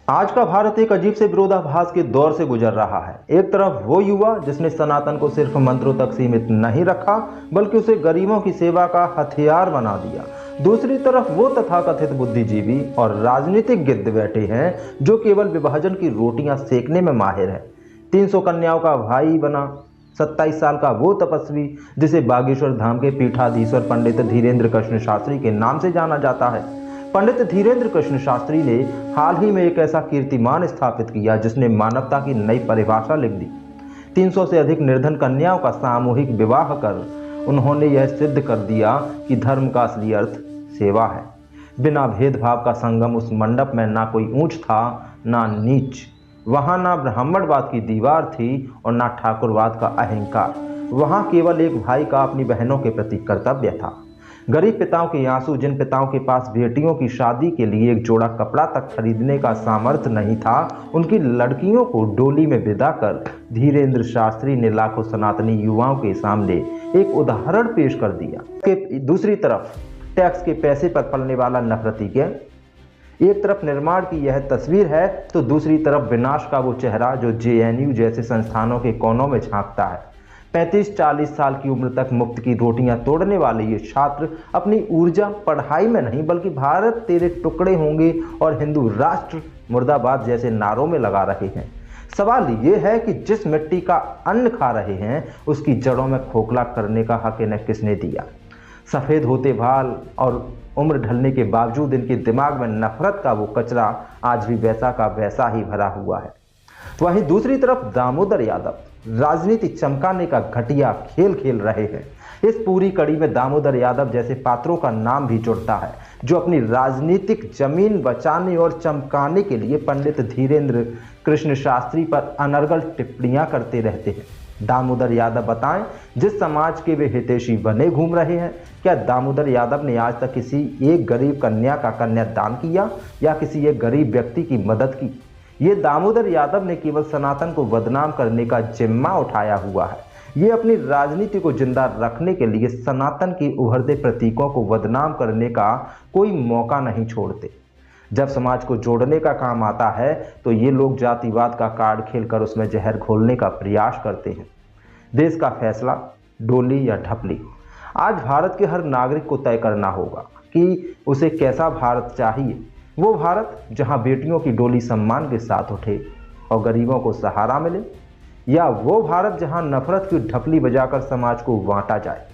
आज का भारत एक अजीब से विरोधाभास के दौर से गुजर रहा है। एक तरफ वो युवा जिसने सनातन को सिर्फ मंत्रों तक सीमित नहीं रखा, बल्कि उसे गरीबों की सेवा का हथियार बना दिया। दूसरी तरफ वो तथाकथित बुद्धिजीवी और राजनीतिक गिद्ध बैठे हैं जो केवल विभाजन की रोटियां सेकने में माहिर है। 300 कन्याओं का भाई बना 27 साल का वो तपस्वी जिसे बागेश्वर धाम के पीठाधीश्वर पंडित धीरेन्द्र कृष्ण शास्त्री के नाम से जाना जाता है। पंडित धीरेन्द्र कृष्ण शास्त्री ने हाल ही में एक ऐसा कीर्तिमान स्थापित किया जिसने मानवता की नई परिभाषा लिख दी। 300 से अधिक निर्धन कन्याओं का सामूहिक विवाह कर उन्होंने यह सिद्ध कर दिया कि धर्म का असली अर्थ सेवा है। बिना भेदभाव का संगम उस मंडप में ना कोई ऊंच था ना नीच। वहां ना ब्राह्मणवाद की दीवार थी और ना ठाकुरवाद का अहंकार। वहां केवल एक भाई का अपनी बहनों के प्रति कर्तव्य था। गरीब पिताओं के आंसू, जिन पिताओं के पास बेटियों की शादी के लिए एक जोड़ा कपड़ा तक खरीदने का सामर्थ्य नहीं था, उनकी लड़कियों को डोली में विदा कर धीरेन्द्र शास्त्री ने लाखों सनातनी युवाओं के सामने एक उदाहरण पेश कर दिया। दूसरी तरफ टैक्स के पैसे पर पलने वाला नफरती गैंग। एक तरफ निर्माण की यह तस्वीर है तो दूसरी तरफ विनाश का वो चेहरा जो जेएनयू जैसे संस्थानों के कोनों में झांकता है। 35-40 साल की उम्र तक मुफ्त की रोटियां तोड़ने वाले ये छात्र अपनी ऊर्जा पढ़ाई में नहीं बल्कि भारत तेरे टुकड़े होंगे और हिंदू राष्ट्र मुर्दाबाद जैसे नारों में लगा रहे हैं। सवाल ये है कि जिस मिट्टी का अन्न खा रहे हैं उसकी जड़ों में खोखला करने का हक इन्हें किसने दिया? सफ़ेद होते बाल और उम्र ढलने के बावजूद इनके दिमाग में नफरत का वो कचरा आज भी वैसा का वैसा ही भरा हुआ है। वहीं दूसरी तरफ दामोदर यादव राजनीति चमकाने का घटिया खेल खेल रहे हैं। इस पूरी कड़ी में दामोदर यादव जैसे पात्रों का नाम भी जुड़ता है जो अपनी राजनीतिक जमीन बचाने और चमकाने के लिए पंडित धीरेन्द्र कृष्ण शास्त्री पर अनर्गल टिप्पणियां करते रहते हैं। दामोदर यादव बताएं, जिस समाज के वे हितैषी बने घूम रहे हैं, क्या दामोदर यादव ने आज तक किसी एक गरीब कन्या का कन्यादान किया या किसी एक गरीब व्यक्ति की मदद की? ये दामोदर यादव ने केवल सनातन को बदनाम करने का जिम्मा उठाया हुआ है। ये अपनी राजनीति को जिंदा रखने के लिए सनातन के उभरते प्रतीकों को बदनाम करने का कोई मौका नहीं छोड़ते। जब समाज को जोड़ने का काम आता है तो ये लोग जातिवाद का कार्ड खेलकर उसमें जहर घोलने का प्रयास करते हैं। देश का फैसला डोली या ढपली आज भारत के हर नागरिक को तय करना होगा कि उसे कैसा भारत चाहिए। वो भारत जहां बेटियों की डोली सम्मान के साथ उठे और गरीबों को सहारा मिले, या वो भारत जहां नफरत की ढपली बजाकर समाज को बांटा जाए।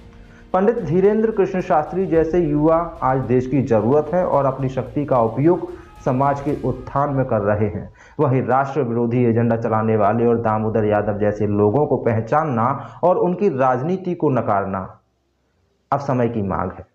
पंडित धीरेन्द्र कृष्ण शास्त्री जैसे युवा आज देश की जरूरत है और अपनी शक्ति का उपयोग समाज के उत्थान में कर रहे हैं। वहीं राष्ट्र विरोधी एजेंडा चलाने वाले और दामोदर यादव जैसे लोगों को पहचानना और उनकी राजनीति को नकारना अब समय की मांग है।